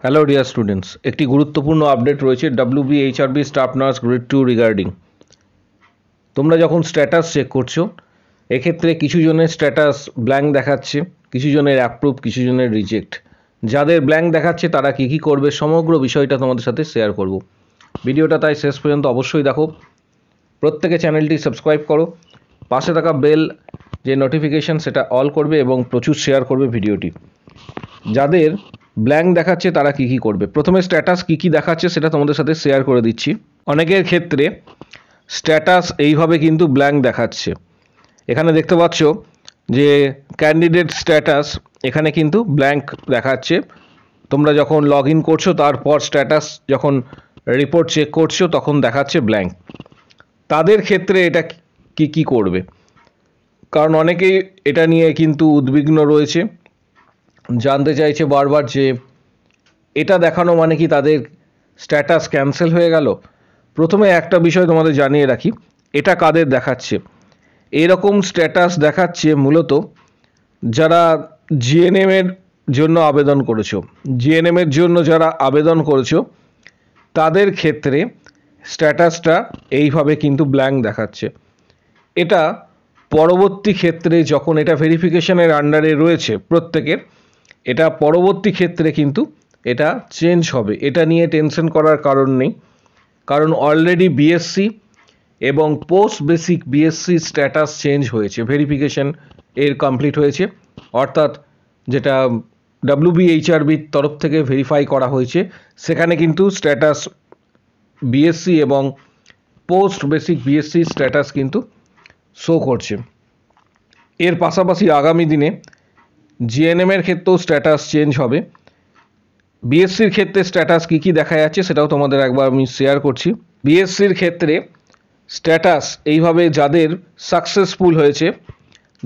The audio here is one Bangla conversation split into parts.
হ্যালো ডিয়ার স্টুডেন্টস, একটি গুরুত্বপূর্ণ আপডেট রয়েছে WBHRB staff nurse grade 2 regarding. তোমরা যখন স্ট্যাটাস চেক করছো, এক্ষেত্রে কিছু জনের স্ট্যাটাস ব্ল্যাঙ্ক দেখাচ্ছে, কিছু জনের অ্যাপ্রুভ, কিছু জনের রিজেক্ট। যাদের ব্ল্যাঙ্ক দেখাচ্ছে তারা কী কী করবে সমগ্র বিষয়টা তোমাদের সাথে শেয়ার করব। ভিডিওটা তাই শেষ পর্যন্ত অবশ্যই দেখো। প্রত্যেকে চ্যানেলটি সাবস্ক্রাইব করো, পাশে থাকা বেল যে নোটিফিকেশান সেটা অল করবে এবং প্রচুর শেয়ার করবে ভিডিওটি। যাদের ব্ল্যাঙ্ক দেখাচ্ছে তারা কী কী করবে, প্রথমে স্ট্যাটাস কী কী দেখাচ্ছে সেটা তোমাদের সাথে শেয়ার করে দিচ্ছি। অনেকের ক্ষেত্রে স্ট্যাটাস এইভাবে কিন্তু ব্ল্যাঙ্ক দেখাচ্ছে। এখানে দেখতে পাচ্ছ যে ক্যান্ডিডেট স্ট্যাটাস এখানে কিন্তু ব্ল্যাঙ্ক দেখাচ্ছে। তোমরা যখন লগ ইন করছো তারপর স্ট্যাটাস যখন রিপোর্ট চেক করছো তখন দেখাচ্ছে ব্ল্যাঙ্ক। তাদের ক্ষেত্রে এটা কী কী করবে, কারণ অনেকেই এটা নিয়ে কিন্তু উদ্বিগ্ন রয়েছে, জানতে চাইছে বারবার যে এটা দেখানো মানে কি তাদের স্ট্যাটাস ক্যান্সেল হয়ে গেল। প্রথমে একটা বিষয় তোমাদের জানিয়ে রাখি, এটা কাদের দেখাচ্ছে। এরকম স্ট্যাটাস দেখাচ্ছে মূলত যারা জিএনএমের জন্য আবেদন করেছো। জিএনএমের জন্য যারা আবেদন করেছো তাদের ক্ষেত্রে স্ট্যাটাসটা এইভাবে কিন্তু ব্ল্যাঙ্ক দেখাচ্ছে। এটা পরবর্তী ক্ষেত্রে যখন এটা ভেরিফিকেশনের আন্ডারে রয়েছে প্রত্যেকের, এটা পরবর্তী ক্ষেত্রে কিন্তু এটা চেঞ্জ হবে। এটা নিয়ে টেনশন করার কারণ নেই, কারণ অলরেডি বিএসসি এবং post basic BSc status change হয়েছে, ভেরিফিকেশন এর কমপ্লিট হয়েছে। অর্থাৎ যেটা WBHRBর তরফ থেকে ভেরিফাই করা হয়েছে সেখানে কিন্তু স্ট্যাটাস বিএসসি এবং পোস্ট বেসিক বিএসসি স্ট্যাটাস কিন্তু শো করছে। এর পাশাপাশি আগামী দিনে জিএনএমের ক্ষেত্রেও স্ট্যাটাস চেঞ্জ হবে। বিএসসির ক্ষেত্রে স্ট্যাটাস কী কী দেখা যাচ্ছে সেটাও তোমাদের একবার আমি শেয়ার করছি। বিএসসির ক্ষেত্রে স্ট্যাটাস এইভাবে যাদের সাকসেসফুল হয়েছে,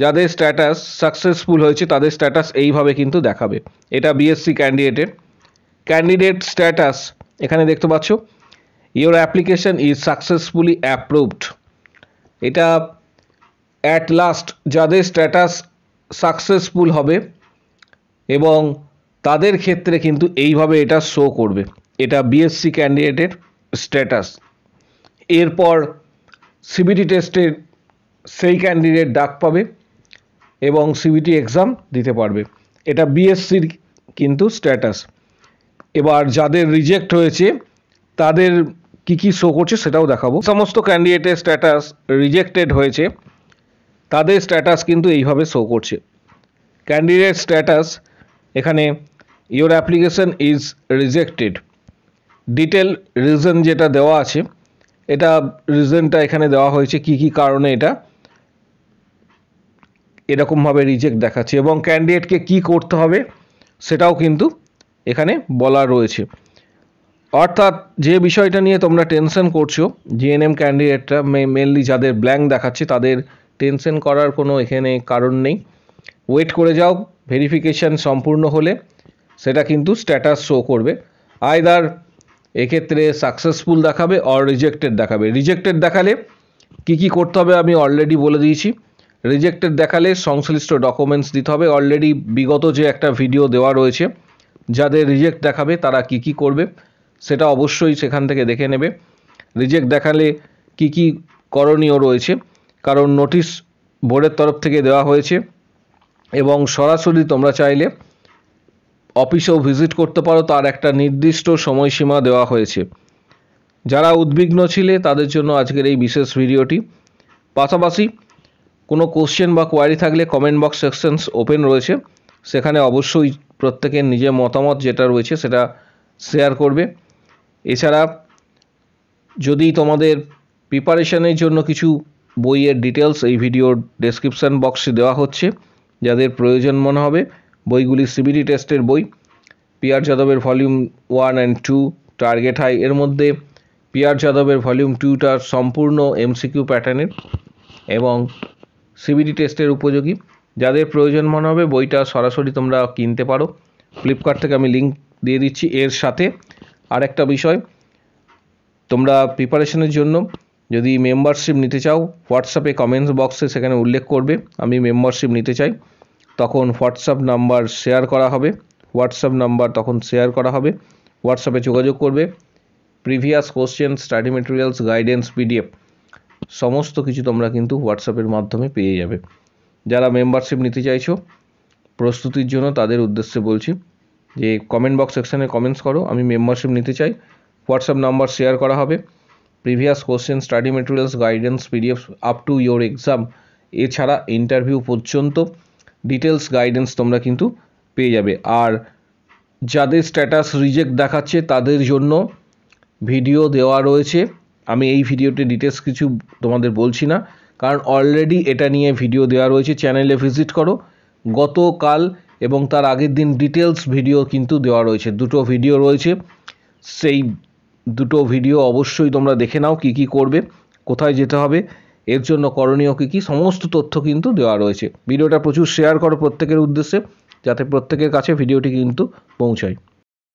যাদের স্ট্যাটাস সাকসেসফুল হয়েছে তাদের স্ট্যাটাস এইভাবে কিন্তু দেখাবে। এটা বিএসসি ক্যান্ডিডেট স্ট্যাটাস এখানে দেখতে পাচ্ছ, your application is successfully approved. এটা অ্যাট লাস্ট যাদের স্ট্যাটাস সাকসেসফুল হবে এবং তাদের ক্ষেত্রে কিন্তু এইভাবে এটা শো করবে। এটা বিএসসি ক্যান্ডিডেটের স্ট্যাটাস। এরপর সিবিটি টেস্টের সেই ক্যান্ডিডেট ডাক পাবে এবং সিবিটি এক্সাম দিতে পারবে। এটা বিএসসির কিন্তু স্ট্যাটাস। এবার যাদের রিজেক্ট হয়েছে তাদের কি কি শো করছে সেটাও দেখাবো। সমস্ত ক্যান্ডিডেটের স্ট্যাটাস রিজেক্টেড হয়েছে তাদের স্ট্যাটাস কিন্তু এইভাবে শো করছে। ক্যান্ডিডেট স্ট্যাটাস এখানে your application is rejected, detail reason যেটা দেওয়া আছে, এটা রিজনটা এখানে দেওয়া হয়েছে কি কি কারণে এটা এরকমভাবে রিজেক্ট দেখাচ্ছে এবং ক্যান্ডিডেটকে কি করতে হবে সেটাও কিন্তু এখানে বলা রয়েছে। অর্থাৎ যে বিষয়টা নিয়ে তোমরা টেনশন করছো, জিএনএম ক্যান্ডিডেটরা মেনলি যাদের ব্ল্যাঙ্ক দেখাচ্ছে তাদের টেনশন করার কোনো এখানে কারণ নেই। ওয়েট করে যাও, ভেরিফিকেশান সম্পূর্ণ হলে সেটা কিন্তু স্ট্যাটাস শো করবে। আইদার এক্ষেত্রে সাকসেসফুল দেখাবে অর রিজেক্টেড দেখাবে। রিজেক্টেড দেখালে কি কি করতে হবে আমি অলরেডি বলে দিয়েছি। রিজেক্টেড দেখালে সংশ্লিষ্ট ডকুমেন্টস দিতে হবে। অলরেডি বিগত যে একটা ভিডিও দেওয়া রয়েছে, যাদের রিজেক্ট দেখাবে তারা কি কি করবে সেটা অবশ্যই সেখান থেকে দেখে নেবে। রিজেক্ট দেখালে কি কি করণীয় রয়েছে, কারণ নোটিশ বোর্ডের তরফ থেকে দেওয়া হয়েছে এবং সরাসরি তোমরা চাইলে অফিসেও ভিজিট করতে পারো, তার একটা নির্দিষ্ট সময়সীমা দেওয়া হয়েছে। যারা উদ্বিগ্ন ছিলে তাদের জন্য আজকের এই বিশেষ ভিডিওটি। পাশাপাশি কোনো কোশ্চেন বা কোয়ারি থাকলে কমেন্ট বক্স সেকশনস ওপেন রয়েছে, সেখানে অবশ্যই প্রত্যেকের নিজের মতামত যেটা রয়েছে সেটা শেয়ার করবে। এছাড়া যদি তোমাদের প্রিপারেশনের জন্য কিছু বইয়ের ডিটেলস এই ভিডিওর ডেসক্রিপশান বক্সে দেওয়া হচ্ছে, যাদের প্রয়োজন মনে হবে বইগুলি সিবিটি টেস্টের বই, পিআর যাদবের ভলিউম 1 অ্যান্ড 2, টার্গেট হাই। এর মধ্যে পিআর যাদবের ভলিউম 2টা সম্পূর্ণ এমসিকিউ প্যাটার্নের এবং সিবিটি টেস্টের উপযোগী। যাদের প্রয়োজন মনে হবে বইটা সরাসরি তোমরা কিনতে পারো, ফ্লিপকার্ট থেকে আমি লিঙ্ক দিয়ে দিচ্ছি। এর সাথে আরেকটা বিষয়, তোমরা প্রিপারেশনের জন্য যদি মেম্বারশিপ নিতে চাও হোয়াটসঅ্যাপে কমেন্টস বক্সে সেখানে উল্লেখ করবে আমি মেম্বারশিপ নিতে চাই, তখন হোয়াটসঅ্যাপ নাম্বার শেয়ার করা হবে, হোয়াটসঅ্যাপ নাম্বার তখন শেয়ার করা হবে, হোয়াটসঅ্যাপে যোগাযোগ করবে। Previous question, study materials, guidance, PDF সমস্ত কিছু তোমরা কিন্তু হোয়াটসঅ্যাপের মাধ্যমে পেয়ে যাবে। যারা মেম্বারশিপ নিতে চাইছো প্রস্তুতির জন্য তাদের উদ্দেশ্যে বলছি যে কমেন্ট বক্স সেকশানে কমেন্টস করো, আমি মেম্বারশিপ নিতে চাই। হোয়াটসঅ্যাপ নাম্বার শেয়ার করা হবে। Previous question, study materials, guidance, PDF up to your exam, এছাড়া ইন্টারভিউ পর্যন্ত ডিটেলস গাইডেন্স তোমরা কিন্তু পেয়ে যাবে। আর যাদের স্ট্যাটাস রিজেক্ট দেখাচ্ছে তাদের জন্য ভিডিও দেওয়া রয়েছে। আমি এই ভিডিওতে ডিটেলস কিছু তোমাদের বলছি না, কারণ অলরেডি এটা নিয়ে ভিডিও দেওয়া রয়েছে। চ্যানেলে ভিজিট করো, গতকাল এবং তার আগের দিন ডিটেলস ভিডিও কিন্তু দেওয়া রয়েছে। দুটো ভিডিও রয়েছে, সেই দুটো ভিডিও অবশ্যই তোমরা দেখে নাও। কী কী করবে, কোথায় যেতে হবে, এর জন্য করণীয় কী কী, সমস্ত তথ্য কিন্তু দেওয়া রয়েছে। ভিডিওটা প্রচুর শেয়ার করো প্রত্যেকের উদ্দেশ্যে, যাতে প্রত্যেকের কাছে ভিডিওটি কিন্তু পৌঁছায়।